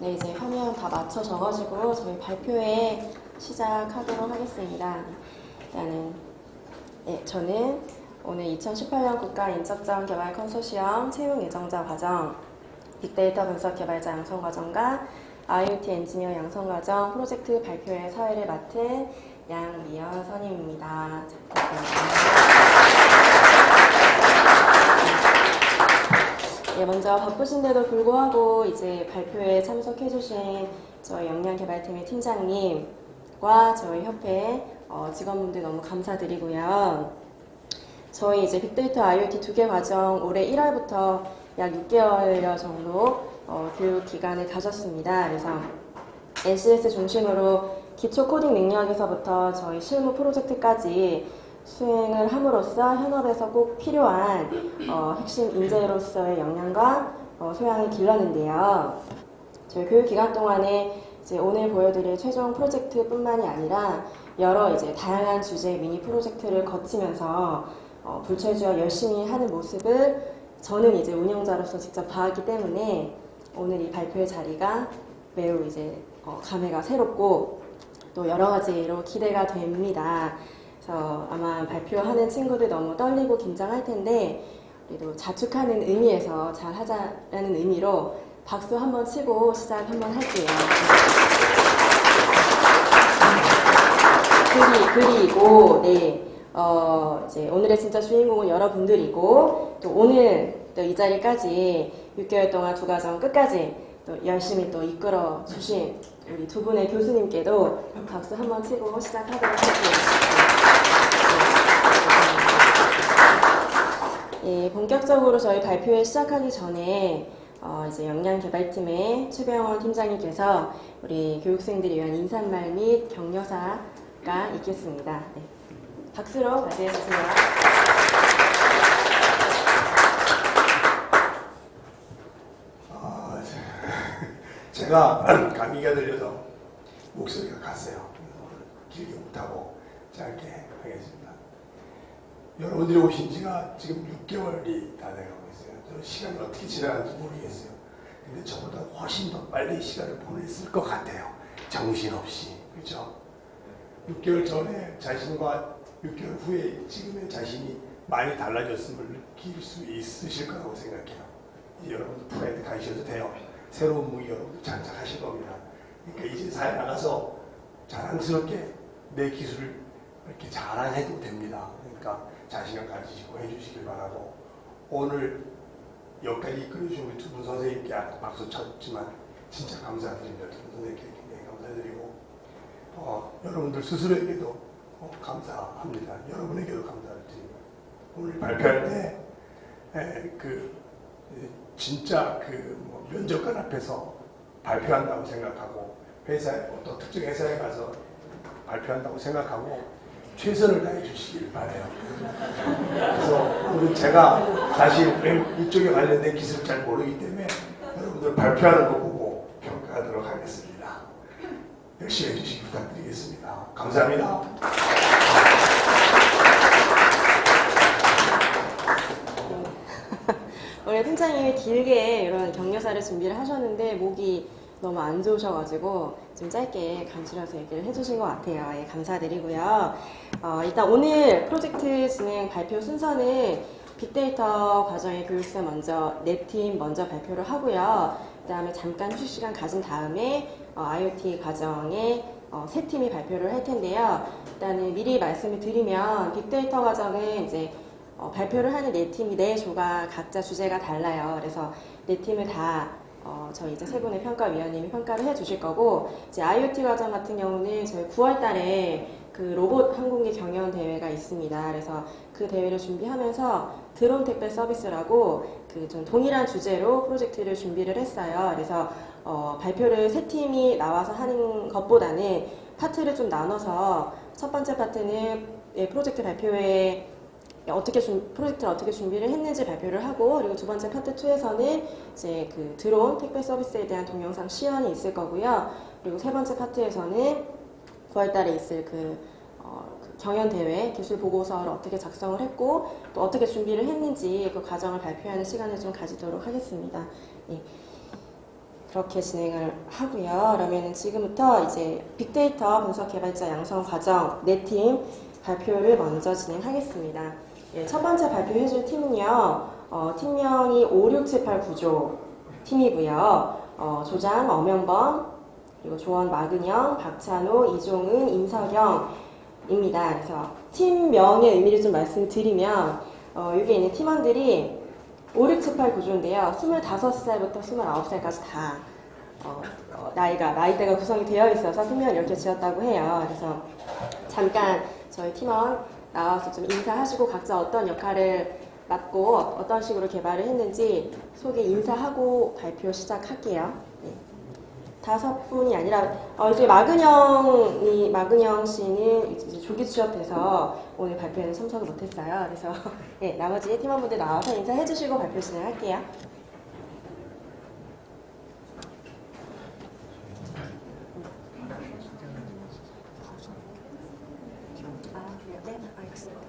네, 이제 화면 다 맞춰져가지고 저희 발표회 시작하도록 하겠습니다. 일단은 저는 오늘 2018년 국가인적자원 개발 컨소시엄 채용 예정자 과정, 빅데이터 분석 개발자 양성 과정과 IoT 엔지니어 양성 과정 프로젝트 발표회 사회를 맡은 양미연 선임입니다. 먼저 바쁘신데도 불구하고 이제 발표에 참석해주신 저희 역량개발팀의 팀장님과 저희 협회 직원분들 너무 감사드리고요. 저희 이제 빅데이터 IoT 2개 과정 올해 1월부터 약 6개월여 정도 교육 기간을 가졌습니다. 그래서 NCS 중심으로 기초 코딩 능력에서부터 저희 실무 프로젝트까지 수행을 함으로써 현업에서 꼭 필요한 핵심 인재로서의 역량과 소양을 길렀는데요. 저희 교육 기간 동안에 이제 오늘 보여드릴 최종 프로젝트뿐만이 아니라 여러 이제 다양한 주제의 미니 프로젝트를 거치면서 불철주야 열심히 하는 모습을 저는 이제 운영자로서 직접 봐왔기 때문에 오늘 이 발표의 자리가 매우 이제 감회가 새롭고 또 여러 가지로 기대가 됩니다. 그래서 아마 발표하는 친구들 너무 떨리고 긴장할 텐데 그래도 자축하는 의미에서 잘 하자라는 의미로 박수 한번 치고 시작 한번 할게요. 그리고 이제 오늘의 진짜 주인공은 여러분들이고 또 오늘 또 이 자리까지 6개월 동안 두 과정 끝까지 또 열심히 또 이끌어 주신 우리 두 분의 교수님께도 박수 한번 치고 시작하도록 할게요. 본격적으로 저희 발표회 시작하기 전에 이제 역량개발팀의 최병원 팀장님께서 우리 교육생들을 위한 인사말 및 격려사가 있겠습니다. 네. 박수로 맞이해 주세요. 제가 감기가 들려서 목소리가 갔어요. 길게 못하고 짧게 하겠습니다. 여러분들이 오신 지가 지금 6개월이 다 돼가고 있어요. 저는 시간이 어떻게 지나가는지 모르겠어요. 근데 저보다 훨씬 더 빨리 시간을 보냈을 것 같아요. 정신없이. 그렇죠? 6개월 전에 자신과 6개월 후에 지금의 자신이 많이 달라졌음을 느낄 수 있으실 거라고 생각해요. 여러분들 프라이드 가셔도 돼요. 새로운 무기 여러분들 장착하실 겁니다. 그러니까 이제 사회 나가서 자랑스럽게 내 기술을 이렇게 자랑해도 됩니다. 그러니까 자신감 가지시고 해주시길 바라고, 오늘 여기까지 이끌어주신 우리 두 분 선생님께 아까 박수 쳤지만 진짜 감사드립니다. 두 분 선생님께 굉장히 감사드리고 여러분들 스스로에게도 감사합니다. 여러분에게도 감사를 드립니다. 오늘 발표할 때 진짜 면접관 앞에서 발표한다고 생각하고 회사에 어떤 특정 회사에 가서 발표한다고 생각하고 최선을 다해 주시길 바라요. 그래서 오늘 제가 사실 이쪽에 관련된 기술을 잘 모르기 때문에 여러분들 발표하는 거 보고 평가하도록 하겠습니다. 열심히 해주시기 부탁드리겠습니다. 감사합니다. 원래 팀장님이 길게 이런 격려사를 준비를 하셨는데 목이 너무 안 좋으셔가지고 좀 짧게 감수려서 얘기를 해주신 것 같아요. 예, 감사드리고요. 일단 오늘 프로젝트 진행 발표 순서는 빅데이터 과정의 교육생 먼저 4팀 먼저 발표를 하고요. 그 다음에 잠깐 휴식 시간 가진 다음에 IoT 과정의 3팀이 발표를 할 텐데요. 일단은 미리 말씀을 드리면 빅데이터 과정은 이제 발표를 하는 4팀이 4조가 각자 주제가 달라요. 그래서 4팀을 다 저희 이제 세 분의 평가위원님이 평가를 해 주실 거고, 이제 IoT 과정 같은 경우는 저희 9월 달에 그 로봇 항공기 경연 대회가 있습니다. 그래서 그 대회를 준비하면서 드론 택배 서비스라고 그 좀 동일한 주제로 프로젝트를 준비를 했어요. 그래서 발표를 3팀이 나와서 하는 것보다는 파트를 좀 나눠서 첫 번째 파트는 프로젝트 발표에 프로젝트를 어떻게 준비를 했는지 발표를 하고, 그리고 두 번째 파트 2에서는 이제 그 드론 택배 서비스에 대한 동영상 시연이 있을 거고요. 그리고 세 번째 파트에서는 9월 달에 있을 그 경연 대회 기술 보고서를 어떻게 작성을 했고 또 어떻게 준비를 했는지 그 과정을 발표하는 시간을 좀 가지도록 하겠습니다. 예. 그렇게 진행을 하고요. 그러면 지금부터 이제 빅데이터 분석 개발자 양성 과정 4팀 발표를 먼저 진행하겠습니다. 예, 첫 번째 발표해줄 팀은요. 팀명이 5678 구조 팀이고요. 조장, 엄영범, 그리고 조원, 마근영, 박찬호, 이종은, 임석영입니다. 그래서 팀명의 의미를 좀 말씀드리면 여기 있는 팀원들이 5678 구조인데요. 25살부터 29살까지 다 나이대가 구성이 되어 있어서 팀명을 이렇게 지었다고 해요. 그래서 잠깐 저희 팀원 나와서 좀 인사하시고 각자 어떤 역할을 맡고 어떤 식으로 개발을 했는지 소개 인사하고 발표 시작할게요. 네. 5분이 아니라 이제 마근영 씨는 이제 조기 취업해서 오늘 발표에는 참석을 못했어요. 그래서 네, 나머지 팀원분들 나와서 인사해 주시고 발표 진행할게요. 네, 알겠습니다.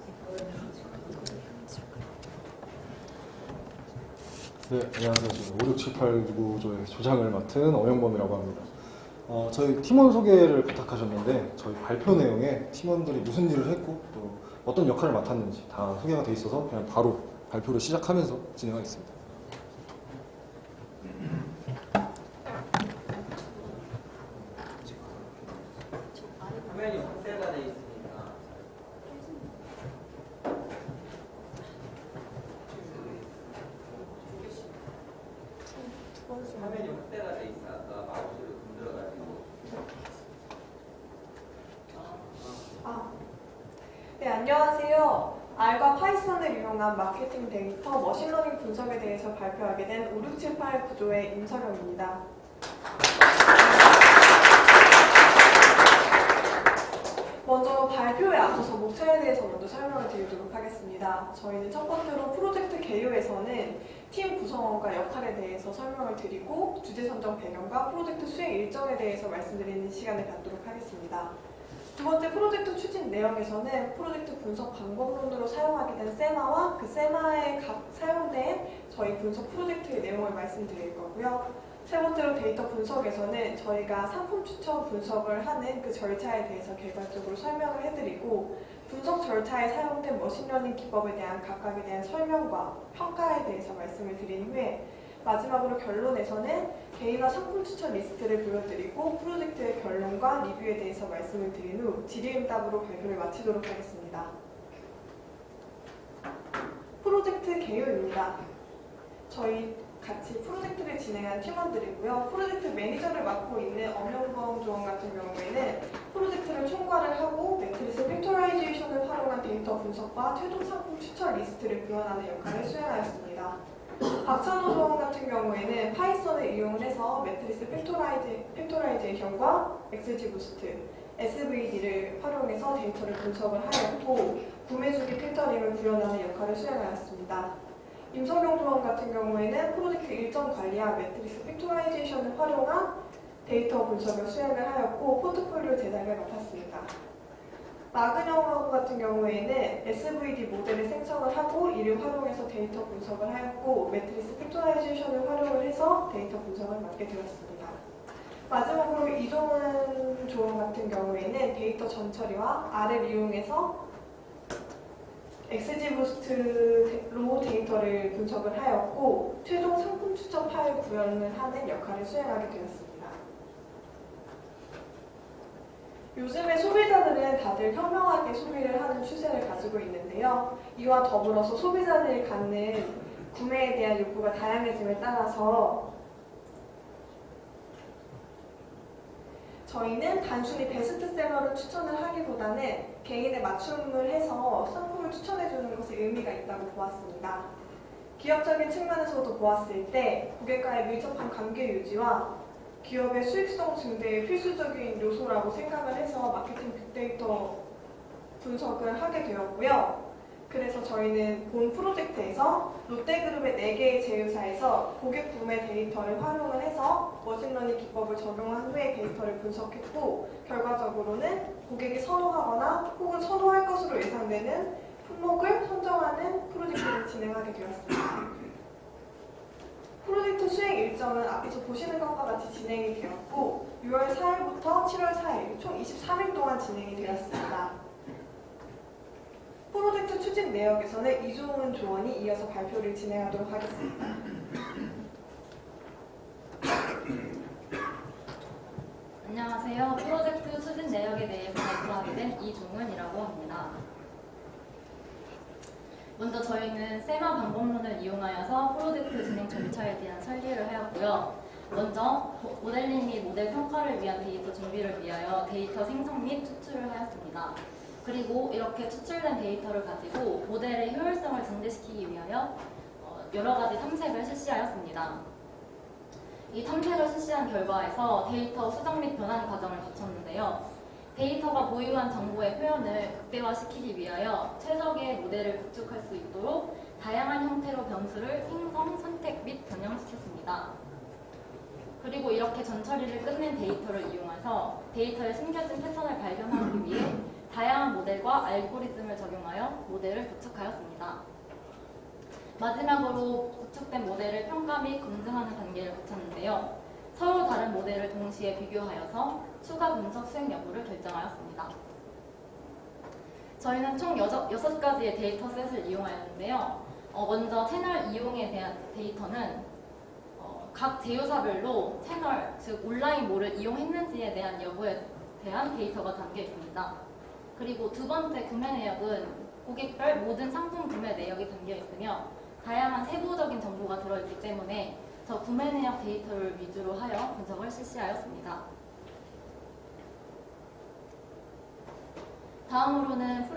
네, 안녕하세요. 지금 5678 구조의 조장을 맡은 엄영범이라고 합니다. 저희 팀원 소개를 부탁하셨는데 저희 발표 내용에 팀원들이 무슨 일을 했고 또 어떤 역할을 맡았는지 다 소개가 돼 있어서 그냥 바로 발표를 시작하면서 진행하겠습니다. 화면이 확대가 돼 있으니까 화면이 확대가 돼 있어. 아까 마우스를 흔들어가지고. 네, 안녕하세요. R과 파이썬을 이용한 마케팅 데이터 머신러닝 분석에 대해서 발표하게 된 5678 구조의 임석영입니다. 먼저 발표에 앞서서 목차에 대해서 먼저 설명을 드리도록 하겠습니다. 저희는 첫 번째로 프로젝트 개요에서는 팀 구성원과 역할에 대해서 설명을 드리고 주제 선정 배경과 프로젝트 수행 일정에 대해서 말씀드리는 시간을 갖도록 하겠습니다. 두 번째 프로젝트 추진 내용에서는 프로젝트 분석 방법론으로 사용하게 된 세마와 그 세마에 각 사용된 저희 분석 프로젝트의 내용을 말씀드릴 거고요. 세 번째로 데이터 분석에서는 저희가 상품 추천 분석을 하는 그 절차에 대해서 개괄적으로 설명을 해드리고 분석 절차에 사용된 머신러닝 기법에 대한 각각에 대한 설명과 평가에 대해서 말씀을 드린 후에 마지막으로 결론에서는 개인화 상품 추천 리스트를 보여드리고 프로젝트의 결론과 리뷰에 대해서 말씀을 드린 후 질의응답으로 발표를 마치도록 하겠습니다. 프로젝트 개요입니다. 저희 같이 프로젝트를 진행한 팀원들이고요. 프로젝트 매니저를 맡고 있는 엄영범 조원 같은 경우에는 프로젝트를 총괄을 하고 매트리스 팩토라이제이션을 활용한 데이터 분석과 최종 상품 추천 리스트를 구현하는 역할을 수행하였습니다. 박찬호 조원 같은 경우에는 파이썬을 이용을 해서 매트리스 팩토라이제이션과 XGBoost, SVD를 활용해서 데이터를 분석을 하였고 구매 주기 필터링을 구현하는 역할을 수행하였습니다. 임석영 조원 같은 경우에는 프로젝트 일정 관리와 매트리스 팩토라이제이션을 활용한 데이터 분석을 수행을 하였고 포트폴리오 제작을 맡았습니다. 마근영 같은 경우에는 SVD 모델을 생성을 하고 이를 활용해서 데이터 분석을 하였고 매트리스 팩토라이제이션을 활용을 해서 데이터 분석을 맡게 되었습니다. 마지막으로 이종은 조원 같은 경우에는 데이터 전처리와 R을 이용해서 XGBoost로 데이터를 분석을 하였고 최종 상품 추천 파일 구현을 하는 역할을 수행하게 되었습니다. 요즘에 소비자들은 다들 현명하게 소비를 하는 추세를 가지고 있는데요. 이와 더불어서 소비자들이 갖는 구매에 대한 욕구가 다양해짐에 따라서 저희는 단순히 베스트셀러를 추천을 하기보다는 개인에 맞춤을 해서 상품을 추천해주는 것에 의미가 있다고 보았습니다. 기업적인 측면에서도 보았을 때 고객과의 밀접한 관계 유지와 기업의 수익성 증대의 필수적인 요소라고 생각을 해서 마케팅 빅데이터 분석을 하게 되었고요. 그래서 저희는 본 프로젝트에서 롯데그룹의 4개의 제휴사에서 고객 구매 데이터를 활용을 해서 머신러닝 기법을 적용한 후에 데이터를 분석했고 결과적으로는 고객이 선호하거나 혹은 선호할 것으로 예상되는 품목을 선정하는 프로젝트를 진행하게 되었습니다. 프로젝트 수행 일정은 앞에서 보시는 것과 같이 진행이 되었고 6월 4일부터 7월 4일 총 23일 동안 진행이 되었습니다. 프로젝트 추진 내역에서는 이종은 조원이 이어서 발표를 진행하도록 하겠습니다. 안녕하세요. 프로젝트 추진 내역에 대해서 발표하게 된 이종은이라고 합니다. 먼저 저희는 세마 방법론을 이용하여서 프로젝트 진행 절차에 대한 설계를 하였고요. 먼저 모델링 및 모델 평가를 위한 데이터 준비를 위하여 데이터 생성 및 추출을 하였습니다. 그리고 이렇게 추출된 데이터를 가지고 모델의 효율성을 증대시키기 위하여 여러 가지 탐색을 실시하였습니다. 이 탐색을 실시한 결과에서 데이터 수정 및 변환 과정을 거쳤는데요. 데이터가 보유한 정보의 표현을 극대화시키기 위하여 최적의 모델을 구축할 수 있도록 다양한 형태로 변수를 생성, 선택 및 변형시켰습니다. 그리고 이렇게 전처리를 끝낸 데이터를 이용해서 데이터에 숨겨진 패턴을 발견하기 위해 다양한 모델과 알고리즘을 적용하여 모델을 구축하였습니다. 마지막으로 구축된 모델을 평가 및 검증하는 단계를 거쳤는데요. 서로 다른 모델을 동시에 비교하여서 추가 분석 수행 여부를 결정하였습니다. 저희는 총 6가지의 데이터셋을 이용하였는데요. 먼저 채널 이용에 대한 데이터는 각 제휴사별로 채널, 즉 온라인몰을 이용했는지에 대한 여부에 대한 데이터가 담겨 있습니다. 그리고 두 번째 구매 내역은 고객별 모든 상품 구매 내역이 담겨 있으며 다양한 세부적인 정보가 들어있기 때문에 저 구매 내역 데이터를 위주로 하여 분석을 실시하였습니다. 다음으로는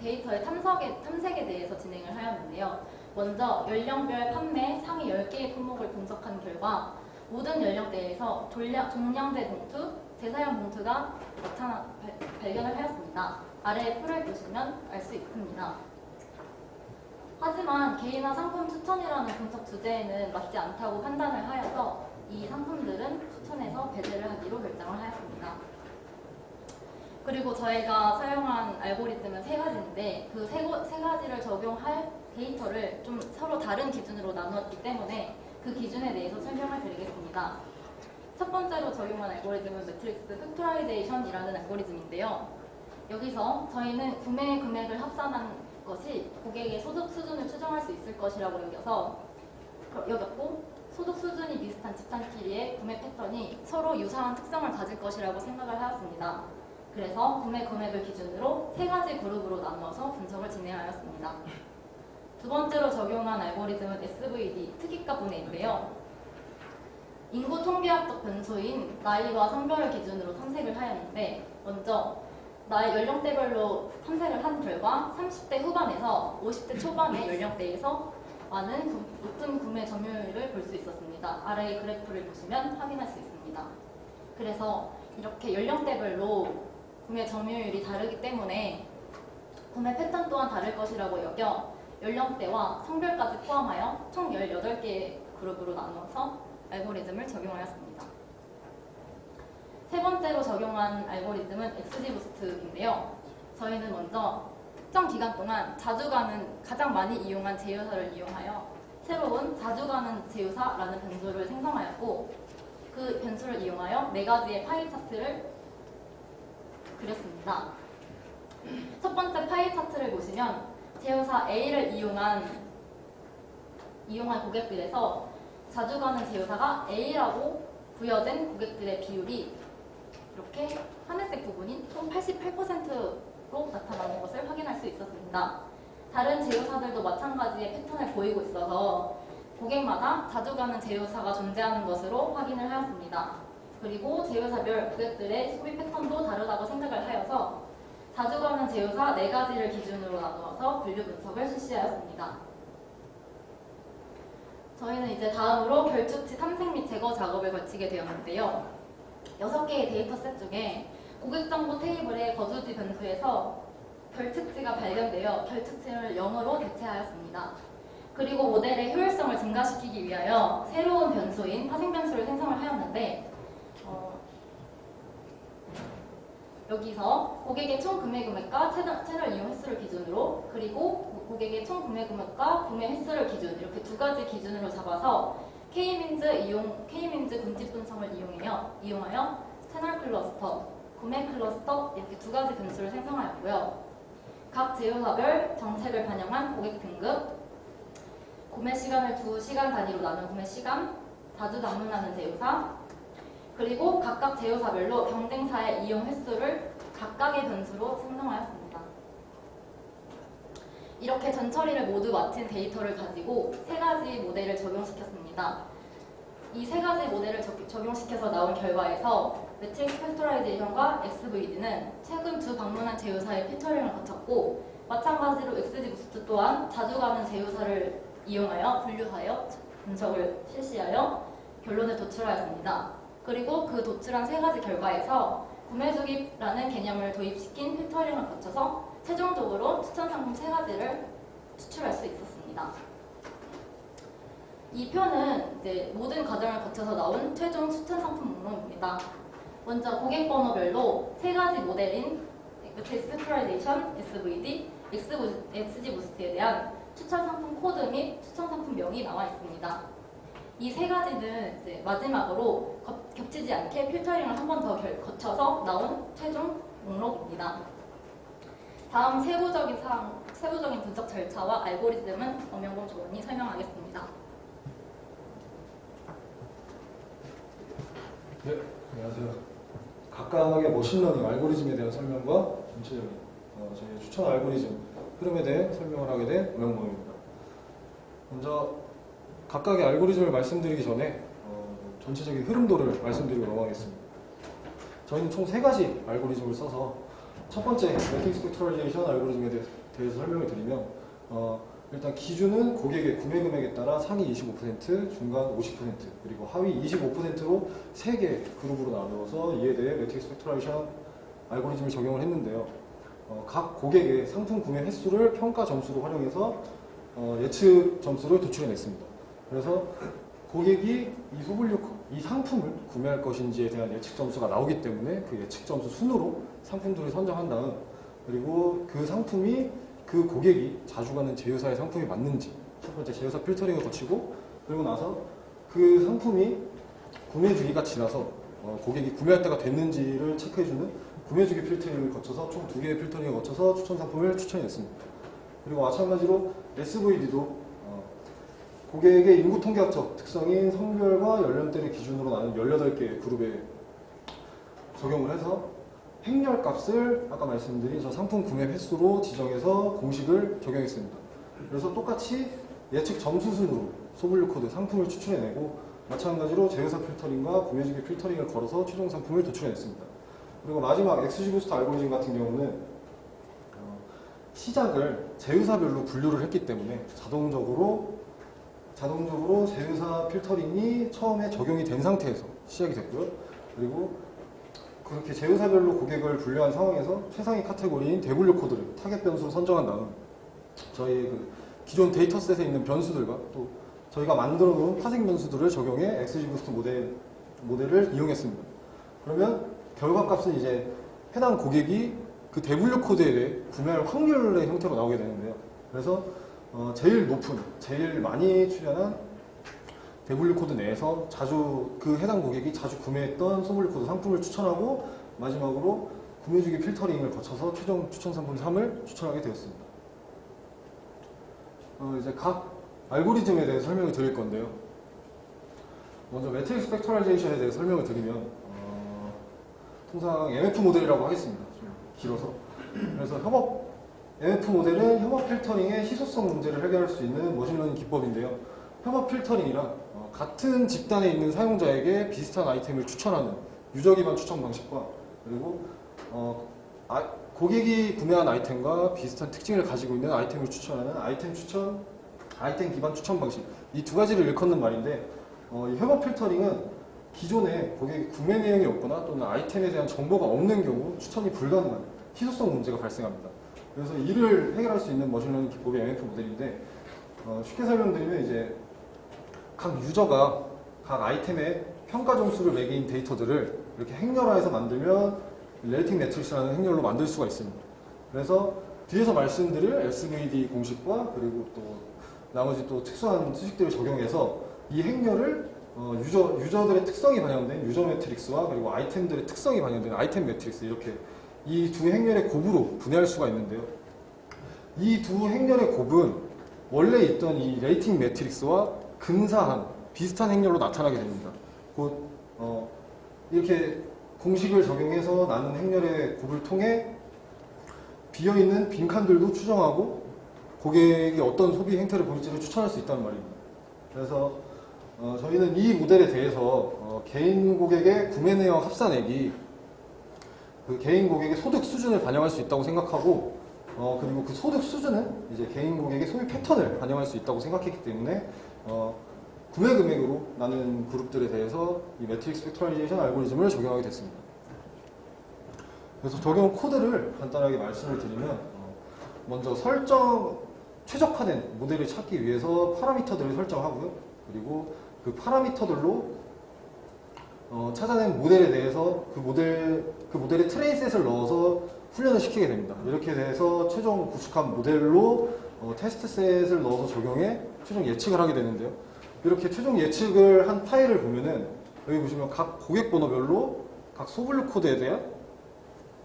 데이터의 탐색에 대해서 진행을 하였는데요. 먼저 연령별 판매 상위 10개의 품목을 분석한 결과 모든 연령대에서 종량제 봉투, 재사용 봉투가 발견을 하였습니다. 아래의 표를 보시면 알 수 있습니다. 하지만 개인화 상품 추천이라는 분석 주제에는 맞지 않다고 판단을 하여서 이 상품들은 추천해서 배제를 하기로 결정을 하였습니다. 그리고 저희가 사용한 알고리즘은 3가지인데 그 세 가지를 적용할 데이터를 좀 서로 다른 기준으로 나누었기 때문에 그 기준에 대해서 설명을 드리겠습니다. 첫 번째로 적용한 알고리즘은 매트릭스 팩토라이제이션이라는 알고리즘인데요. 여기서 저희는 구매 금액을 합산한 것이 고객의 소득 수준을 추정할 수 있을 것이라고 여겼고 소득 수준이 비슷한 집단끼리의 구매 패턴이 서로 유사한 특성을 가질 것이라고 생각을 하였습니다. 그래서 구매 금액을 기준으로 3가지 그룹으로 나누어서 분석을 진행하였습니다. 두 번째로 적용한 알고리즘은 SVD, 특이값 분해인데요. 인구 통계학적 변수인 나이와 성별을 기준으로 탐색을 하였는데 먼저 나이 연령대별로 탐색을 한 결과 30대 후반에서 50대 초반의 연령대에서 높은 구매 점유율을 볼 수 있었습니다. 아래의 그래프를 보시면 확인할 수 있습니다. 그래서 이렇게 연령대별로 구매 점유율이 다르기 때문에 구매 패턴 또한 다를 것이라고 여겨 연령대와 성별까지 포함하여 총 18개의 그룹으로 나누어서 알고리즘을 적용하였습니다. 세 번째로 적용한 알고리즘은 XGBOOST인데요. 저희는 먼저 특정 기간 동안 자주 가는, 가장 많이 이용한 제휴사를 이용하여 새로운 자주 가는 제휴사라는 변수를 생성하였고 그 변수를 이용하여 4가지의 파이 차트를 그렸습니다. 첫 번째 파이 차트를 보시면 제휴사 A를 이용한 고객들에서 자주 가는 제휴사가 A라고 부여된 고객들의 비율이 이렇게 하늘색 부분인 총 88%로 나타나는 것을 확인할 수 있었습니다. 다른 제휴사들도 마찬가지의 패턴을 보이고 있어서 고객마다 자주 가는 제휴사가 존재하는 것으로 확인을 하였습니다. 그리고 제휴사별 고객들의 소비 패턴도 다르다고 생각을 하여서 자주 가는 제휴사 4가지를 기준으로 나누어서 분류 분석을 실시하였습니다. 저희는 이제 다음으로 결축치 탐색 및 제거 작업을 거치게 되었는데요. 6개의 데이터셋 중에 고객정보 테이블의 거주지 변수에서 결측치가 발견되어 결측치를 0으로 대체하였습니다. 그리고 모델의 효율성을 증가시키기 위하여 새로운 변수인 파생 변수를 생성을 하였는데 여기서 고객의 총 구매 금액과 채널 이용 횟수를 기준으로 그리고 고객의 총 구매 금액과 구매 횟수를 기준 이렇게 2가지 기준으로 잡아서 K민즈 군집 분석을 이용하여 채널 클러스터, 구매 클러스터 이렇게 두 가지 변수를 생성하였고요. 각 제휴사별 정책을 반영한 고객 등급, 구매 시간을 2시간 단위로 나눈 구매 시간, 자주 방문하는 제휴사, 그리고 각각 제휴사별로 경쟁사의 이용 횟수를 각각의 변수로 생성하였습니다. 이렇게 전처리를 모두 마친 데이터를 가지고 세 가지 모델을 적용시켰습니다. 이 세 가지 모델을 적용시켜서 나온 결과에서 매트릭스 팩토라이제이션과 XVD는 최근 두 방문한 제휴사의 필터링을 거쳤고, 마찬가지로 XG부스트 또한 자주 가는 제휴사를 이용하여 분류하여 분석을 실시하여 결론에 도출하였습니다. 그리고 그 도출한 세 가지 결과에서 구매주기라는 개념을 도입시킨 필터링을 거쳐서 최종적으로 추천 상품 세 가지를 추출할 수 있었습니다. 이 표는 이제 모든 과정을 거쳐서 나온 최종 추천 상품 목록입니다. 먼저 고객 번호별로 세 가지 모델인 매트릭스 팩토라이제이션, SVD, XG부스트에 대한 추천 상품 코드 및 추천 상품명이 나와 있습니다. 이 세 가지는 이제 마지막으로 겹치지 않게 필터링을 한 번 더 거쳐서 나온 최종 목록입니다. 다음 세부적인 분석 절차와 알고리즘은 엄영범 조원이 설명하겠습니다. 네, 안녕하세요. 각각의 머신러닝 알고리즘에 대한 설명과 전체적인 저희의 추천 알고리즘 흐름에 대해 설명을 하게 된 엄영범입니다. 먼저 각각의 알고리즘을 말씀드리기 전에 전체적인 흐름도를 말씀드리고 넘어가겠습니다. 저희는 총 3가지 알고리즘을 써서 첫 번째 매트릭스 팩토라이제이션 알고리즘에 대해서 설명을 드리면 일단 기준은 고객의 구매 금액에 따라 상위 25%, 중간 50%, 그리고 하위 25%로 3개 그룹으로 나누어서 이에 대해 매트릭스 팩토라이제이션 알고리즘을 적용을 했는데요. 각 고객의 상품 구매 횟수를 평가 점수로 활용해서 예측 점수를 도출해냈습니다. 그래서 고객이 이 상품을 구매할 것인지에 대한 예측 점수가 나오기 때문에 그 예측 점수 순으로 상품들을 선정한 다음, 그리고 그 상품이 그 고객이 자주 가는 제휴사의 상품이 맞는지 첫 번째 제휴사 필터링을 거치고, 그리고 나서 그 상품이 구매 주기가 지나서 고객이 구매할 때가 됐는지를 체크해주는 구매 주기 필터링을 거쳐서 총 2개의 필터링을 거쳐서 추천 상품을 추천했습니다. 그리고 마찬가지로 SVD도 고객의 인구 통계학적 특성인 성별과 연령대를 기준으로 나눈 18개의 그룹에 적용을 해서 행렬 값을 아까 말씀드린 저 상품 구매 횟수로 지정해서 공식을 적용했습니다. 그래서 똑같이 예측 점수 순으로 소분류 코드 상품을 추출해내고, 마찬가지로 제휴사 필터링과 구매주기 필터링을 걸어서 최종 상품을 도출해냈습니다. 그리고 마지막 XG부스트 알고리즘 같은 경우는 시작을 제휴사별로 분류를 했기 때문에 자동적으로 제휴사 필터링이 처음에 적용이 된 상태에서 시작이 됐고요. 그리고 그렇게 제휴사별로 고객을 분류한 상황에서 최상위 카테고리인 대분류 코드를 타겟 변수로 선정한 다음 저희 그 기존 데이터셋에 있는 변수들과 또 저희가 만들어 놓은 파생 변수들을 적용해 XG부스트 모델을 이용했습니다. 그러면 결과값은 이제 해당 고객이 그 대분류 코드에 대해 구매할 확률의 형태로 나오게 되는데요. 그래서 제일 높은, 제일 많이 출연한 대분류 코드 내에서 그 해당 고객이 자주 구매했던 소분류 코드 상품을 추천하고, 마지막으로 구매주기 필터링을 거쳐서 최종 추천 상품 3을 추천하게 되었습니다. 이제 각 알고리즘에 대해서 설명을 드릴 건데요. 먼저 매트릭스 팩토라이제이션에 대해서 설명을 드리면 통상 MF 모델이라고 하겠습니다. 좀 길어서. 그래서 MF 모델은 협업 필터링의 희소성 문제를 해결할 수 있는 머신러닝 기법인데요. 협업 필터링이란 같은 집단에 있는 사용자에게 비슷한 아이템을 추천하는 유저 기반 추천 방식과, 그리고 고객이 구매한 아이템과 비슷한 특징을 가지고 있는 아이템을 추천하는 아이템 기반 추천 방식, 이 두 가지를 일컫는 말인데, 이 협업 필터링은 기존에 고객이 구매 내용이 없거나 또는 아이템에 대한 정보가 없는 경우 추천이 불가능한 희소성 문제가 발생합니다. 그래서 이를 해결할 수 있는 머신러닝 기법이 MF 모델인데, 쉽게 설명드리면 이제 각 유저가 각 아이템의 평가 점수를 매긴 데이터들을 이렇게 행렬화해서 만들면 렐팅 매트릭스라는 행렬로 만들 수가 있습니다. 그래서 뒤에서 말씀드릴 SVD 공식과 그리고 또 나머지 또 특수한 수식들을 적용해서 이 행렬을 유저들의 특성이 반영된 유저 매트릭스와 그리고 아이템들의 특성이 반영된 아이템 매트릭스, 이렇게 이 두 행렬의 곱으로 분해할 수가 있는데요. 이 두 행렬의 곱은 원래 있던 이 레이팅 매트릭스와 근사한 비슷한 행렬로 나타나게 됩니다. 곧 이렇게 공식을 적용해서 나는 행렬의 곱을 통해 비어있는 빈칸들도 추정하고 고객이 어떤 소비 행태를 보일지를 추천할 수 있다는 말입니다. 그래서 저희는 이 모델에 대해서 개인 고객의 구매 내역 합산액이 그 개인 고객의 소득 수준을 반영할 수 있다고 생각하고, 그리고 그 소득 수준은 이제 개인 고객의 소비 패턴을 반영할 수 있다고 생각했기 때문에 구매 금액으로 나는 그룹들에 대해서 이 매트릭스 팩토라이제이션 알고리즘을 적용하게 됐습니다. 그래서 적용 코드를 간단하게 말씀을 드리면, 먼저 최적화된 모델을 찾기 위해서 파라미터들을 설정하고요. 그리고 그 파라미터들로 찾아낸 모델에 대해서 그 모델에 트레이셋을 넣어서 훈련을 시키게 됩니다. 이렇게 돼서 최종 구축한 모델로 테스트셋을 넣어서 적용해 최종 예측을 하게 되는데요. 이렇게 최종 예측을 한 파일을 보면은 여기 보시면 각 고객 번호별로 각 소분류 코드에 대한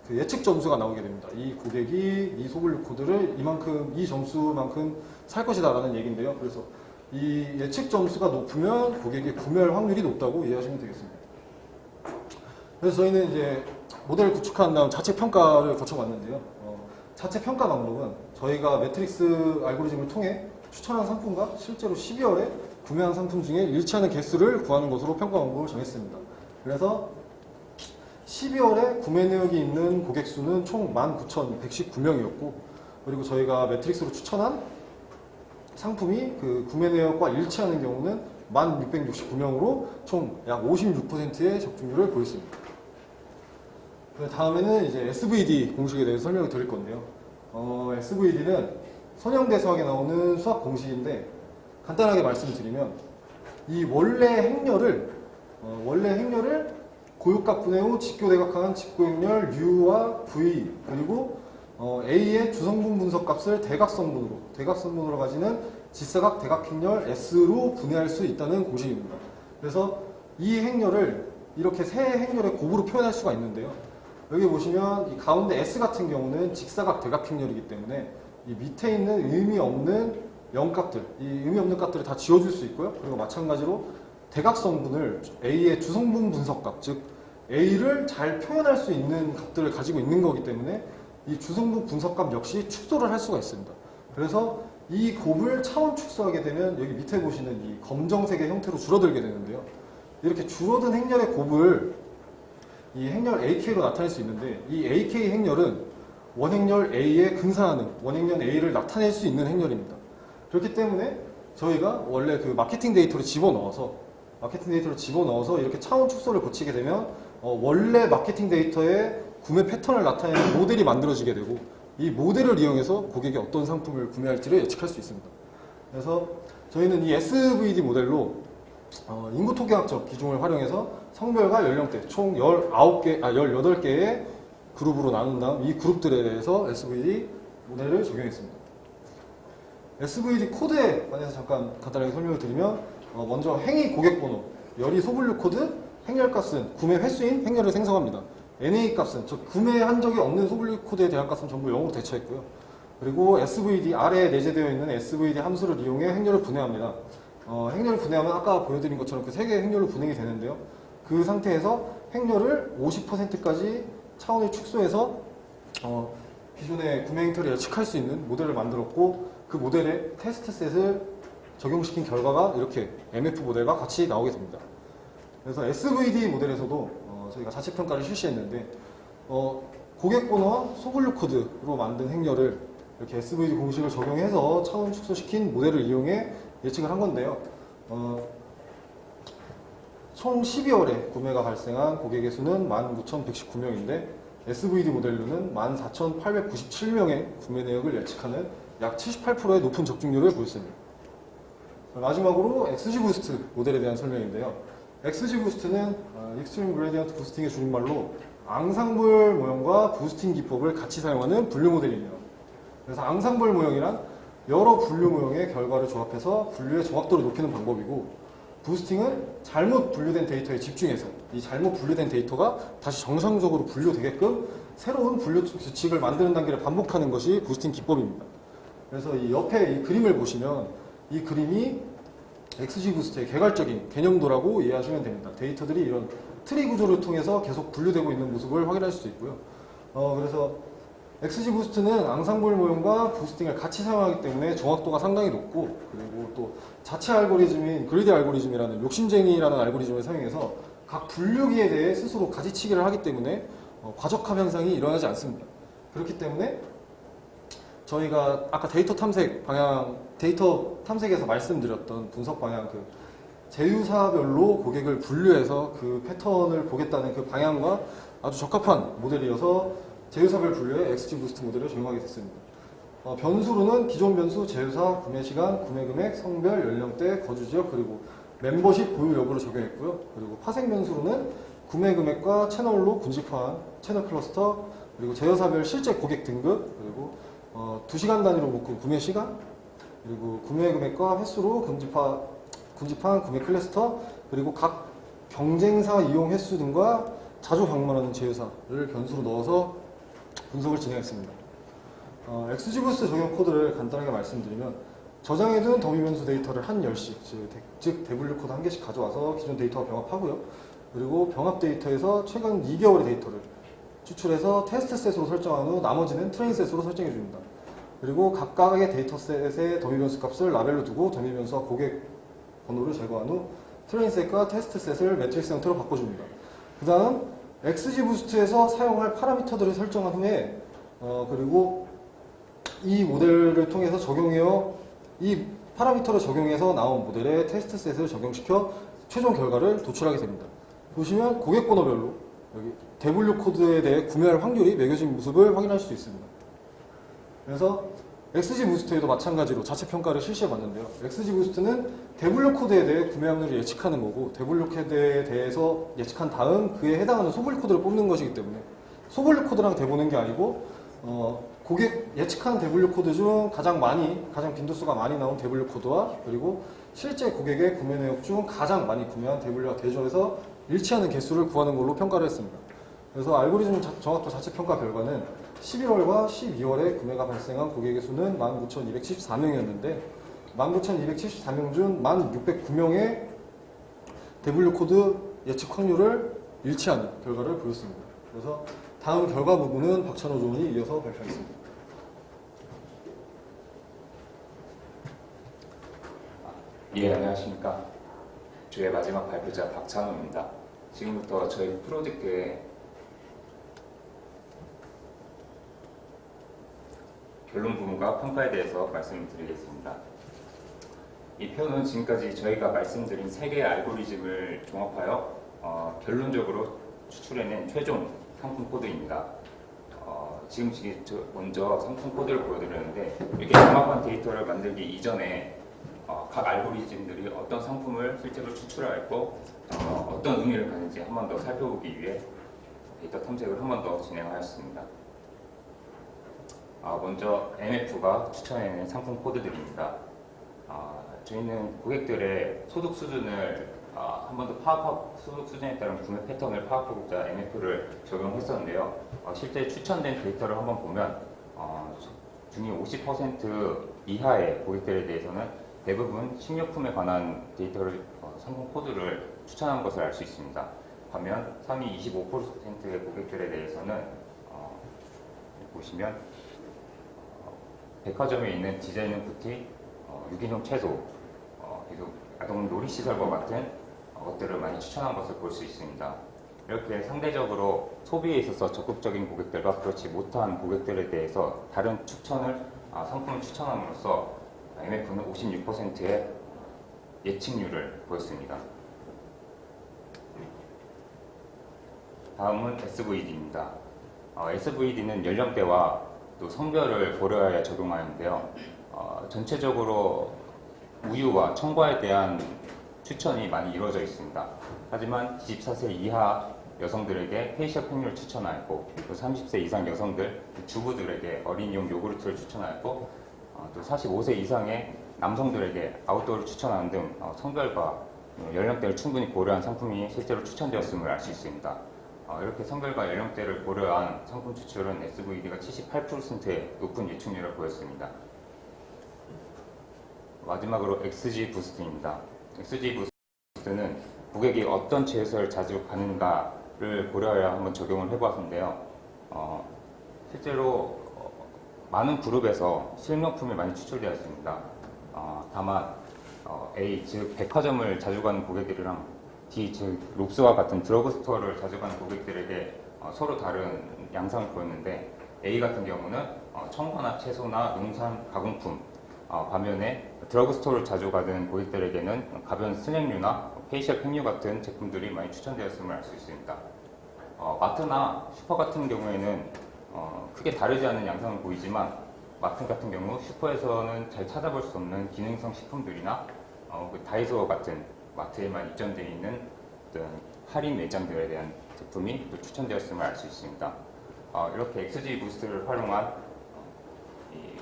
그 예측 점수가 나오게 됩니다. 이 고객이 이 소분류 코드를 이 점수만큼 살 것이다라는 얘기인데요. 그래서 이 예측 점수가 높으면 고객의 구매할 확률이 높다고 이해하시면 되겠습니다. 그래서 저희는 이제 모델을 구축한 다음 자체 평가를 거쳐봤는데요. 자체 평가 방법은 저희가 매트릭스 알고리즘을 통해 추천한 상품과 실제로 12월에 구매한 상품 중에 일치하는 개수를 구하는 것으로 평가 방법을 정했습니다. 그래서 12월에 구매 내역이 있는 고객 수는 총 19,119명이었고, 그리고 저희가 매트릭스로 추천한 상품이 그 구매 내역과 일치하는 경우는 1,669명으로 총 약 56%의 적중률을 보였습니다. 그 다음에는 이제 SVD 공식에 대해서 설명을 드릴 건데요. SVD는 선형대수학에 나오는 수학 공식인데, 간단하게 말씀드리면 이 원래 행렬을 고육각 분해 후 직교대각한 직고행렬 U와 V, 그리고 A의 주성분 분석값을 대각선분으로 가지는 직사각 대각행렬 S로 분해할 수 있다는 공식입니다. 그래서 이 행렬을 이렇게 세 행렬의 곱으로 표현할 수가 있는데요. 여기 보시면 이 가운데 S 같은 경우는 직사각 대각행렬이기 때문에 이 밑에 있는 의미 없는 0값들, 이 의미 없는 값들을 다 지워줄 수 있고요. 그리고 마찬가지로 대각성분을 A의 주성분 분석값, 즉 A를 잘 표현할 수 있는 값들을 가지고 있는 거기 때문에 이 주성분 분석값 역시 축소를 할 수가 있습니다. 그래서 이 곱을 차원 축소하게 되면 여기 밑에 보시는 이 검정색의 형태로 줄어들게 되는데요. 이렇게 줄어든 행렬의 곱을 이 행렬 AK로 나타낼 수 있는데, 이 AK 행렬은 원행렬 A에 근사하는 원행렬 A를 나타낼 수 있는 행렬입니다. 그렇기 때문에 저희가 원래 그 마케팅 데이터를 집어넣어서 이렇게 차원 축소를 거치게 되면 원래 마케팅 데이터의 구매 패턴을 나타내는 모델이 만들어지게 되고, 이 모델을 이용해서 고객이 어떤 상품을 구매할지를 예측할 수 있습니다. 그래서 저희는 이 SVD 모델로 인구 통계학적 기종을 활용해서 성별과 연령대 총 18개의 그룹으로 나눈 다음 이 그룹들에 대해서 SVD 모델을 적용했습니다. SVD 코드에 관해서 잠깐 간단하게 설명을 드리면, 먼저 행위 고객번호, 열이 소분류 코드, 행렬값은 구매 횟수인 행렬을 생성합니다. NA 값은 구매한 적이 없는 소분류 코드에 대한 값은 전부 0으로 대처했고요. 그리고 SVD, 아래에 내재되어 있는 SVD 함수를 이용해 행렬을 분해합니다. 행렬을 분해하면 아까 보여드린 것처럼 그 3개의 행렬로 분해가 되는데요. 그 상태에서 행렬을 50%까지 차원을 축소해서 기존의 구매 행태를 예측할 수 있는 모델을 만들었고, 그 모델에 테스트셋을 적용시킨 결과가 이렇게 MF 모델과 같이 나오게 됩니다. 그래서 SVD 모델에서도 저희가 자체 평가를 실시했는데, 고객번호와 소분류 코드로 만든 행렬을 이렇게 SVD 공식을 적용해서 차원 축소시킨 모델을 이용해 예측을 한 건데요. 총 12월에 구매가 발생한 고객의 수는 19,119명인데 SVD 모델로는 14,897명의 구매 내역을 예측하는 약 78%의 높은 적중률을 보였습니다. 마지막으로 XGBoost 모델에 대한 설명인데요. XGBoost는 Extreme Gradient Boosting의 줄임말로 앙상블 모형과 부스팅 기법을 같이 사용하는 분류 모델이에요. 그래서 앙상블 모형이란 여러 분류 모형의 결과를 조합해서 분류의 정확도를 높이는 방법이고, 부스팅은 잘못 분류된 데이터에 집중해서 이 잘못 분류된 데이터가 다시 정상적으로 분류되게끔 새로운 분류 규칙을 만드는 단계를 반복하는 것이 부스팅 기법입니다. 그래서 이 옆에 이 그림을 보시면 이 그림이 XG 부스트의 개괄적인 개념도라고 이해하시면 됩니다. 데이터들이 이런 트리 구조를 통해서 계속 분류되고 있는 모습을 확인할 수 있고요. 그래서 XG 부스트는 앙상블 모형과 부스팅을 같이 사용하기 때문에 정확도가 상당히 높고, 그리고 또 자체 알고리즘인 그리디 알고리즘이라는 욕심쟁이라는 알고리즘을 사용해서 각 분류기에 대해 스스로 가지치기를 하기 때문에 과적합 현상이 일어나지 않습니다. 그렇기 때문에 저희가 아까 데이터 탐색에서 말씀드렸던 분석 방향, 그 제휴사별로 고객을 분류해서 그 패턴을 보겠다는 그 방향과 아주 적합한 모델이어서 제휴사별 분류의 XG 부스트 모델을 적용하게 됐습니다. 변수로는 기존 변수, 제휴사, 구매 시간, 구매 금액, 성별, 연령대, 거주 지역, 그리고 멤버십 보유 여부를 적용했고요. 그리고 파생 변수로는 구매 금액과 채널로 군집화한 채널 클러스터, 그리고 제휴사별 실제 고객 등급, 그리고 2시간 단위로 묶은 구매 시간, 그리고 구매 금액과 횟수로 군집한 구매 클러스터, 그리고 각 경쟁사 이용 횟수 등과 자주 방문하는 제휴사를 변수로 넣어서 분석을 진행했습니다. XG 부스트 적용 코드를 간단하게 말씀드리면, 저장해둔 더미 변수 데이터를 한 열씩, 즉 대분류 코드 한 개씩 가져와서 기존 데이터와 병합하고요. 그리고 병합 데이터에서 최근 2개월의 데이터를 추출해서 테스트 셋으로 설정한 후 나머지는 트레인 셋으로 설정해 줍니다. 그리고 각각의 데이터셋의 더미 변수 값을 라벨로 두고 더미 변수와 고객 번호를 제거한 후 트레인 셋과 테스트 셋을 매트릭스 형태로 바꿔줍니다. 그 다음 XG 부스트에서 사용할 파라미터들을 설정한 후에 그리고 이 모델을 통해서 이 파라미터를 적용해서 나온 모델에 테스트 셋을 적용시켜 최종 결과를 도출하게 됩니다. 보시면 고객 번호별로 여기 대분류 코드에 대해 구매할 확률이 매겨진 모습을 확인할 수 있습니다. 그래서 XG 부스트에도 마찬가지로 자체 평가를 실시해 봤는데요. XG 부스트는 대분류 코드에 대해 구매 확률을 예측하는 거고, 대분류 코드에 대해서 예측한 다음 그에 해당하는 소분류 코드를 뽑는 것이기 때문에 소분류 코드랑 대보는 게 아니고 고객 예측한 대분류 코드 중 가장 빈도수가 많이 나온 대분류 코드와 그리고 실제 고객의 구매 내역 중 가장 많이 구매한 대분류와 대조해서 일치하는 개수를 구하는 걸로 평가를 했습니다. 그래서 알고리즘 정확도 자체 평가 결과는 11월과 12월에 구매가 발생한 고객의 수는 19,274명이었는데 19,274명 중 1,609명의 대분류 코드 예측 확률을 일치하는 결과를 보였습니다. 그래서 다음 결과 부분은 박찬호 조원이 이어서 발표하겠습니다. 예, 안녕하십니까. 주의 마지막 발표자 박찬호입니다. 지금부터 저희 프로젝트의 결론 부분과 평가에 대해서 말씀을 드리겠습니다. 이 표는 지금까지 저희가 말씀드린 3개의 알고리즘을 종합하여 결론적으로 추출해낸 최종 상품 코드입니다. 지금 먼저 상품 코드를 보여드렸는데, 이렇게 종합한 데이터를 만들기 이전에 각 알고리즘들이 어떤 상품을 실제로 추출하였고 어떤 의미를 가는지 한 번 더 살펴보기 위해 데이터 탐색을 한 번 더 진행하였습니다. 먼저 MF가 추천해낸 상품 코드들입니다. 저희는 고객들의 소득 수준을 한 번 더 소득 수준에 따른 구매 패턴을 파악하고자 MF를 적용했었는데요. 실제 추천된 데이터를 한번 보면 중위 50% 이하의 고객들에 대해서는 대부분 식료품에 관한 데이터를 상품 코드를 추천한 것을 알 수 있습니다. 반면 상위 25%의 고객들에 대해서는 보시면 백화점에 있는 디자이너 뷰티, 유기농 채소, 그리고 아동 놀이시설과 같은 것들을 많이 추천한 것을 볼 수 있습니다. 이렇게 상대적으로 소비에 있어서 적극적인 고객들과 그렇지 못한 고객들에 대해서 다른 상품을 추천함으로써 MF는 56%의 예측률을 보였습니다. 다음은 SVD입니다. SVD는 연령대와 또 성별을 고려하여 적용하는데요. 전체적으로 우유와 청과에 대한 추천이 많이 이루어져 있습니다. 하지만 24세 이하 여성들에게 페이셜 팩률을 추천하였고, 또 30세 이상 여성들, 주부들에게 어린이용 요구르트를 추천하였고, 또 45세 이상의 남성들에게 아웃도어를 추천하는 등 성별과 연령대를 충분히 고려한 상품이 실제로 추천되었음을 알 수 있습니다. 이렇게 성별과 연령대를 고려한 상품 추출은 SVD가 78%의 높은 예측률을 보였습니다. 마지막으로 XG 부스트입니다. XG 부스트는 고객이 어떤 지회사를 자주 가는가를 고려하여 한번 적용을 해보았는데요. 실제로 많은 그룹에서 실명품이 많이 추출되었습니다. 다만 A, 즉 백화점을 자주 가는 고객들이랑 D, 즉 롭스와 같은 드러그스토어를 자주 가는 고객들에게 서로 다른 양상을 보였는데 A 같은 경우는 청과나 채소나 농산 가공품, 반면에 드러그스토어를 자주 가는 고객들에게는 가벼운 스낵류나 페이셜 팩류 같은 제품들이 많이 추천되었음을 알 수 있습니다. 마트나 슈퍼 같은 경우에는 크게 다르지 않은 양상을 보이지만 마트 같은 경우 슈퍼에서는 잘 찾아볼 수 없는 기능성 식품들이나 다이소 같은 마트에만 입점되어 있는 어떤 할인 매장들에 대한 제품이 또 추천되었음을 알 수 있습니다. 이렇게 XG 부스트를 활용한 이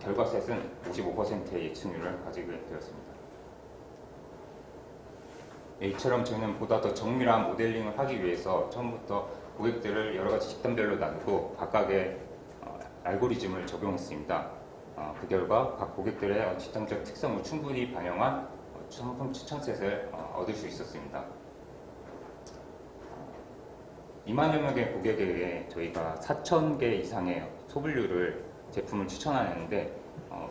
결과셋은 55%의 예측률을 가지게 되었습니다. 이처럼 저희는 보다 더 정밀한 모델링을 하기 위해서 처음부터 고객들을 여러 가지 집단별로 나누고 각각의 알고리즘을 적용했습니다. 그 결과 각 고객들의 집단적 특성을 충분히 반영한 상품 추천셋을 얻을 수 있었습니다. 2만여 명의 고객에게 저희가 4,000개 이상의 소분류를 제품을 추천하는데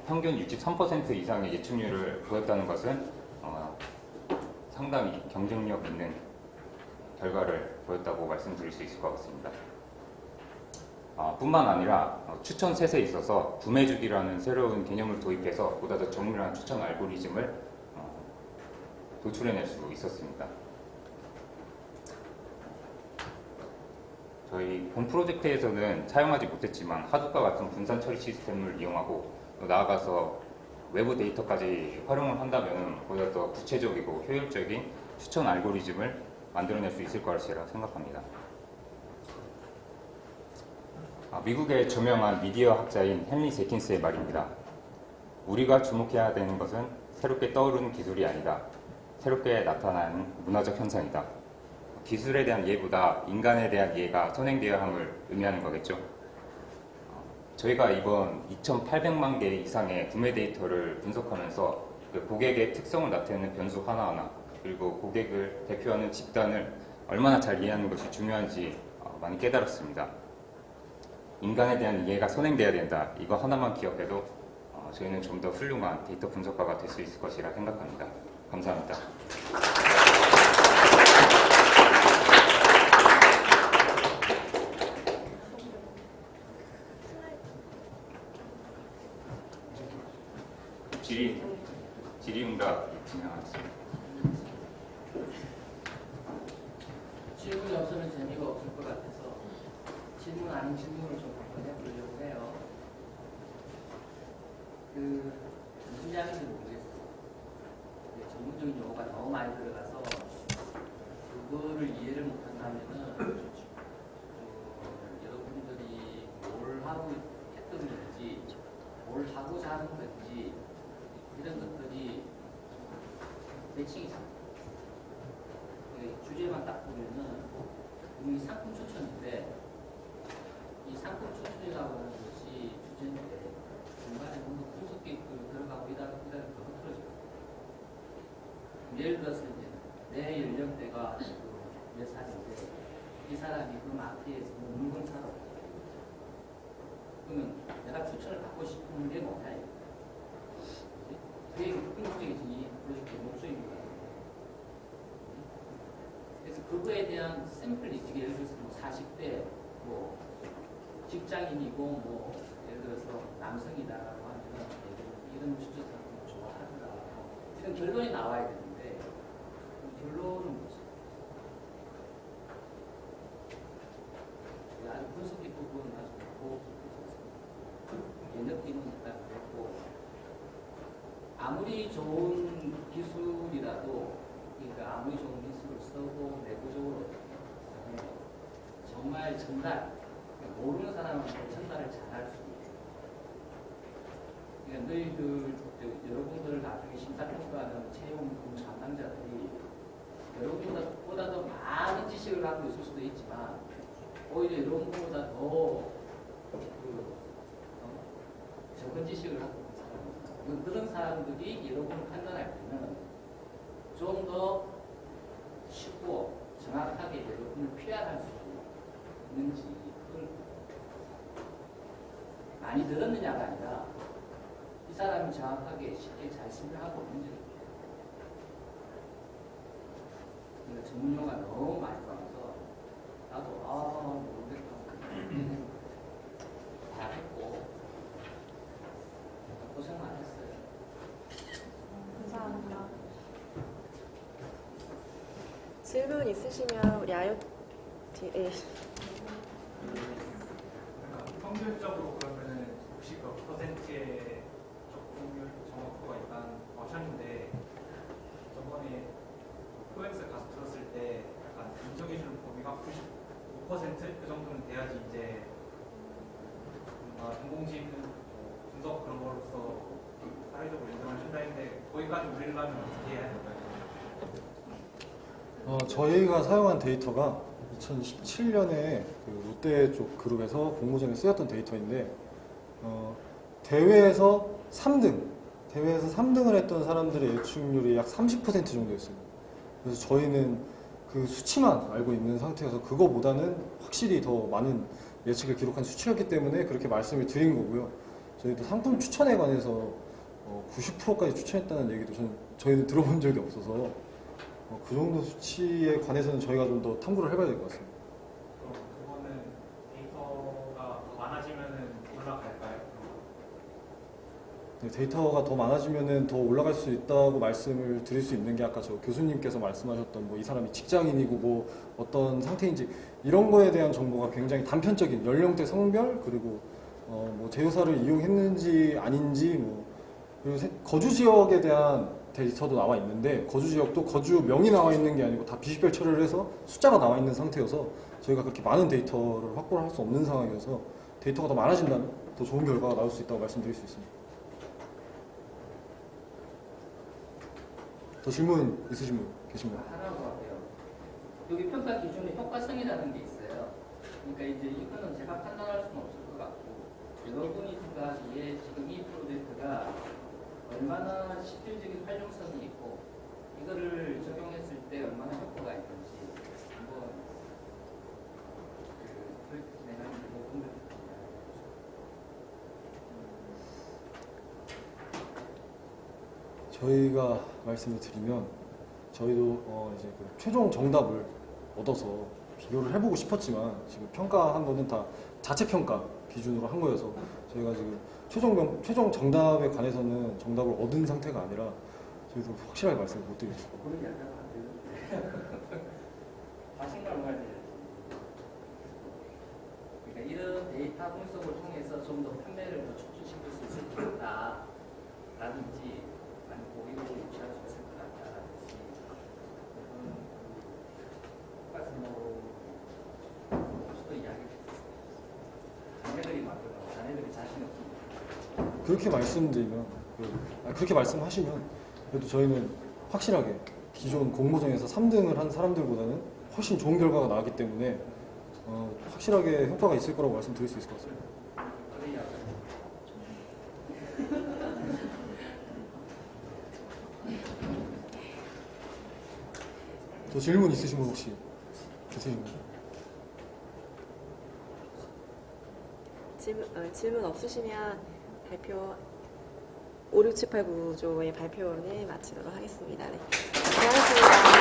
평균 63% 이상의 예측률을 보였다는 것은 상당히 경쟁력 있는 결과를 보였다고 말씀드릴 수 있을 것 같습니다. 뿐만 아니라 추천 셋에 있어서 구매 주기라는 새로운 개념을 도입해서 보다 더 정밀한 추천 알고리즘을 도출해낼 수 있었습니다. 저희 본 프로젝트에서는 사용하지 못했지만 하드과 같은 분산 처리 시스템을 이용하고 또 나아가서 외부 데이터까지 활용을 한다면 보다 더 구체적이고 효율적인 추천 알고리즘을 만들어낼 수 있을 것이라 생각합니다. 미국의 저명한 미디어 학자인 헨리 제킨스의 말입니다. 우리가 주목해야 되는 것은 새롭게 떠오르는 기술이 아니다. 새롭게 나타나는 문화적 현상이다. 기술에 대한 이해보다 인간에 대한 이해가 선행되어야 함을 의미하는 거겠죠. 저희가 이번 2,800만 개 이상의 구매 데이터를 분석하면서 그 고객의 특성을 나타내는 변수 하나하나 그리고 고객을 대표하는 집단을 얼마나 잘 이해하는 것이 중요한지 많이 깨달았습니다. 인간에 대한 이해가 선행돼야 된다. 이거 하나만 기억해도 저희는 좀 더 훌륭한 데이터 분석가가 될 수 있을 것이라 생각합니다. 감사합니다. 질의응답 진행하겠습니다. 질문이 없으면 재미가 없을 것 같아서 질문 아닌 질문을 좀 한번 해보려고 해요. 무슨 말인지 모르겠어요. 전문적인 용어가 너무 많이 들어가서 그거를 이해를 못한다면은 여러분들이 뭘 하고 했던 건지 뭘 하고자 하는 건지 이런 것들이 매칭이 잘 주제만 딱 보면은 이 상품 추천인데 이 상품 추천이라고 하는 것이 주제인데 중간에 뭔가 분석 기법이 들어가고 이다가 더 흐트러져요. 예를 들어서 이제 내 연령대가 몇 살인데 이 사람이 그 마트에서 물건 사러 그러면 내가 추천을 받고 싶은 게 뭐냐? 그게 궁극적인 이 프로젝트의 목적입니다. 그래서 그거에 대한 샘플리티, 예를 들어서 뭐 40대, 뭐 직장인이고, 뭐 예를 들어서 남성이다라고 하면 이런 추천 상품을 좋아하더라. 이런 결론이 나와야 되는데 그 결론은 뭐지? 아주 분석 기법은 아주 고 느낌은 일단 그랬고 아무리 좋은 기술이라도 그러니까 아무리 좋은 기술을 쓰고 내부적으로 정말 전달 모르는 사람한테 전달을 잘할 수 있어요. 그러니까 너희들 여러분들 나중에 심사평가하는 채용 담당자들이 여러분보다 더 많은 지식을 갖고 있을 수도 있지만 오히려 여러분보다 더 적은 지식을 갖고 있는 사람, 그런 사람들이 여러분을 판단할 때는 좀 더 쉽고 정확하게 여러분을 피할할 수 있는지, 그걸 많이 들었느냐가 아니라 이 사람이 정확하게 쉽게 잘 설명하고 있는지. 그러니까 전문용어가 너무 많이 나와서 나도 모르겠다 다 했고 고생 많았어요. 감사합니다. 질문 있으시면 우리 IoT 평균적으로 그러면은 혹시 몇 퍼센트의 적중률 정확도가 있다는 하셨는데 저번에 코엑스 가서 들었을 때 약간 인정해주는 범위가 95%그 정도는 돼야지 이제 인공지능 분석 그런 거로서 사회적으로 인정을 준다 했는데 거기까지 올리려면 어떻게 해야 될까요? 저희가 사용한 데이터가 2017년에 그 롯데 쪽 그룹에서 공모전에 쓰였던 데이터인데 대회에서 3등을 했던 사람들의 예측률이 약 30% 정도였어요. 그래서 저희는 그 수치만 알고 있는 상태여서 그거보다는 확실히 더 많은 예측을 기록한 수치였기 때문에 그렇게 말씀을 드린 거고요. 저희도 상품 추천에 관해서 90%까지 추천했다는 얘기도 저희는 들어본 적이 없어서 그 정도 수치에 관해서는 저희가 좀 더 탐구를 해봐야 될 것 같습니다. 그럼 그거는 데이터가 더 많아지면은 올라갈까요? 네, 데이터가 더 많아지면은 더 올라갈 수 있다고 말씀을 드릴 수 있는 게 아까 저 교수님께서 말씀하셨던 뭐 이 사람이 직장인이고 뭐 어떤 상태인지 이런 거에 대한 정보가 굉장히 단편적인 연령대, 성별 그리고 뭐 제휴사를 이용했는지 아닌지 뭐 그리고 거주 지역에 대한 데이터도 나와 있는데 거주 지역도 거주명이 나와 있는 게 아니고 다 비식별 처리를 해서 숫자가 나와 있는 상태여서 저희가 그렇게 많은 데이터를 확보를 할 수 없는 상황이어서 데이터가 더 많아진다면 더 좋은 결과가 나올 수 있다고 말씀드릴 수 있습니다. 더 질문 있으신 분 계신가요? 하나만 할게요. 여기 평가 기준에 효과성이라는 게 있어요. 그러니까 이제 이거는 제가 판단할 수는 없을 것 같고 여러분이 생각하기에 지금 이 프로젝트가 얼마나 실질적인 활용성이 있고 이거를 적용했을 때 얼마나 효과가 있는지 한번 그 프로젝트 진행하는 부분들 저희가 말씀을 드리면 저희도 이제 그 최종 정답을 얻어서 비교를 해보고 싶었지만 지금 평가한 거는 다 자체 평가 기준으로 한 거여서 저희가 지금 최종 정답에 관해서는 정답을 얻은 상태가 아니라 저희도 확실하게 말씀을 못 드리겠습니다. 그런 게 아니라 자신감을 가져야지. 그러니까 이런 데이터 분석을 통해서 좀 더 판매를 더 촉진시킬 수 있을 것 같다라든지 아니 고객을 유치할 수 있을 것 같다라든지 똑같은 수도 이야기했어요. 자네들이 만들어 자네들이 자신 없습니다. 그렇게 말씀드리면 그렇게 말씀하시면 그래도 저희는 확실하게 기존 공모전에서 3등을 한 사람들보다는 훨씬 좋은 결과가 나왔기 때문에 확실하게 효과가 있을 거라고 말씀드릴 수 있을 것 같습니다. 더 질문 있으신 분 혹시 계세신가요? 질문 없으시면 발표 56789조의 발표를 마치도록 하겠습니다. 네. 고생하셨습니다.